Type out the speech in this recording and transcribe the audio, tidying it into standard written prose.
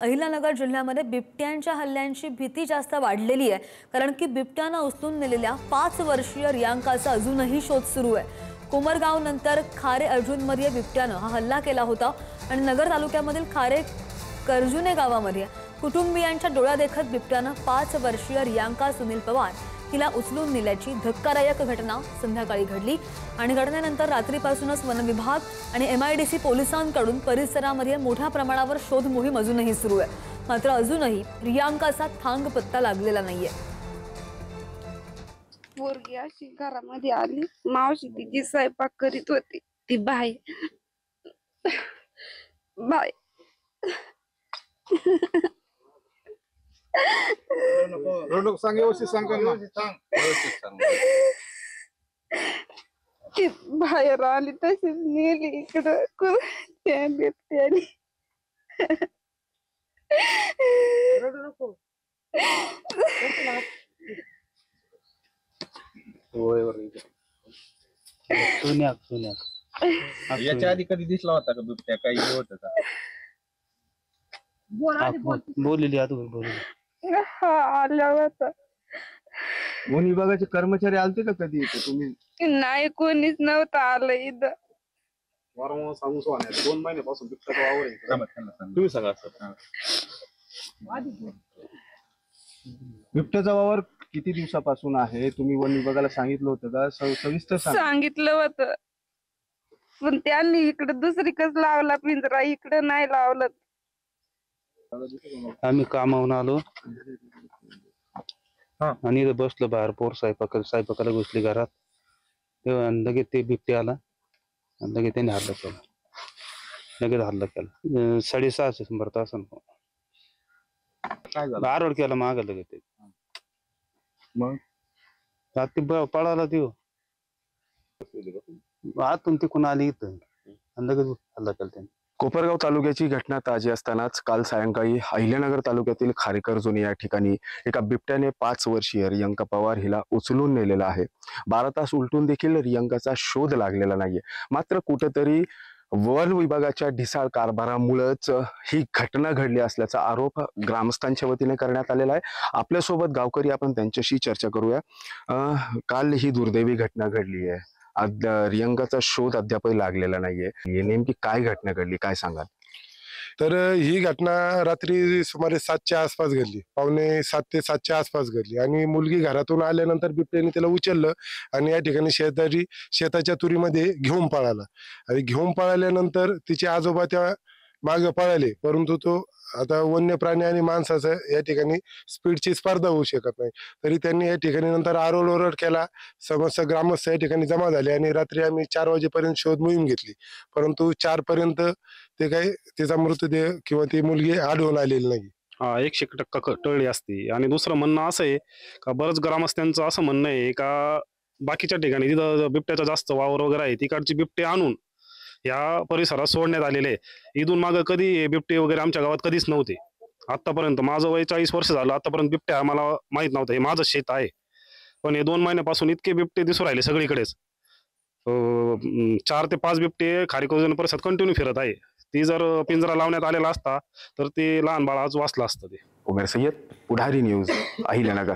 अहिल्यानगर जिल्ह्यामध्ये बिबट्यांच्या हल्ल्यांची भीती जास्त वाढलेली आहे, कारण की बिबट्यानं उचलून नेलेल्या 5 वर्षीय रियांकाचा अजूनही शोध सुरू आहे। कोमरगाव नंतर खारे अर्जुनमध्ये बिबट्यानं हा हल्ला केला होता आणि नगर तालुक्यामधील खारे करजुने गावामध्ये कुटुंबियांच्या डोळ्यादेखत बिबट्यानं 5 वर्षीय रियांका सुनील पवार हिला उचलून नेल्याची धक्कादायक घटना संध्याकाळी घडली आणि घटनेनंतर रात्रीपासूनच वन विभाग आणि MIDC पोलिसांकडून परिसरामध्ये मोठ्या प्रमाणावर शोध मोहीम अजूनही सुरू आहे। मात्र अजूनही रियांकाचा थांग पत्ता लागलेला नाहीये। पोरगी अशी घरामध्ये आली, मावशी तिची स्वयंपाक करीत होती, ती बाय बाय रोडक सांग, व्यवस्थित सांग ना, ती बाहेर आली तशीच नेली इकडं त्या बिबट्याने। याच्या आधी कधी दिसला होता का बिबट्या? काही होत का? बोललेली हा आला होता। वन विभागाचे कर्मचारी आलते का कधी इथे? तुम्ही नाही, कोणीच नव्हतं आलं इथं। वारंवार सांगू सोन्या 2 महिन्यापासून बिबट्याचा वावर आहे। तुम्ही सांगा बिबट्याचा वावर किती दिवसापासून आहे? तुम्ही वन विभागाला सांगितलं होतं का? सविस्तर सांगितलं होतं, पण त्यांनी इकडे दुसरीकच लावला पिंजरा, इकडे नाही लावलं। आम्ही कामावून आलो आणि इथं बसलो बाहेर, पोर स्वयंपाकाला घुसली घरात, तेव्हा लगेच ते बिबटे आला आणि लगेच त्याने हल्ला केला, लगेच हल्ला केला। 6:30 तास काय झालं? आरोड केला माग लगेच ते, मग ते पळाला देऊ आतून तिकून आली इथं आणि लगेच हल्ला केला त्याने। कोपरगाव तालुक्याची घटना ताजी असतानाच काल सायंकाळी अहिल्यानगर तालुक्यातील खारेकरजुनी या ठिकाणी एका बिबट्याने 5 वर्षीय रियांका पवार हिला उचलून नेलेला आहे। 12 तास उलटून देखील रियांकाचा शोध लागलेला नाहीये। मात्र कुठेतरी वन विभागाच्या ढिसाळ कारभारामुळेच ही घटना घडली असल्याचा आरोप ग्रामस्थांच्या वतीने करण्यात आलेला आहे। आपल्यासोबत गावकरी, आपण त्यांच्याशी चर्चा करूया। काल ही दुर्दैवी घटना घडली आहे, रियांकाचा शोध अद्यापही लागलेला नाहीये। नेमकी काय घटना घडली, काय सांगाल? तर ही घटना रात्री सुमारे 7च्या आसपास घडली, पावणे 7 ते 7च्या आसपास घडली आणि मुलगी घरातून आल्यानंतर बिबट्याने तिला उचललं आणि या ठिकाणी शेताच्या तुरीमध्ये घेऊन पळाला आणि घेऊन पळाल्यानंतर तिचे आजोबा त्या मागे पळाले, परंतु तो आता वन्य प्राणी आणि माणसाचं या ठिकाणी स्पीडची स्पर्धा होऊ शकत नाही, तरी त्यांनी या ठिकाणी नंतर आरोड केला। समस्त ग्रामस्थ या ठिकाणी जमा झाले आणि रात्री आम्ही 4 वाजेपर्यंत शोध मोहीम घेतली, परंतु 4 पर्यंत ते काही तिचा मृतदेह किंवा ती मुलगी आढळून आलेली नाही। 100% टळली असती। आणि दुसरं म्हणणं असं आहे का बरंच ग्रामस्थांचं असं म्हणणं आहे का बाकीच्या ठिकाणी जिथं बिबट्याचा जास्त वावर वगैरे आहे तिकडचे बिबटे आणून या परिसरात सोडण्यात आलेले आहे। इथून मागं कधी बिबटे वगैरे आमच्या गावात कधीच नव्हते आतापर्यंत। माझं वय 40 वर्ष झालं, आतापर्यंत बिबट्या मला माहित नव्हतं। हे माझं शेत आहे, पण हे 2 महिन्यापासून इतके बिबटे दिसू राहिले सगळीकडेच। 4 ते 5 बिबटे खारेकुर्जुनी परिसरात कंटिन्यू फिरत आहे। ती जर पिंजरा लावण्यात आलेला असता तर ते लहान बाळ आज वाचलं असतं। ते उमेर सय्यद, पुढारी न्यूज, अहिल्यानगर।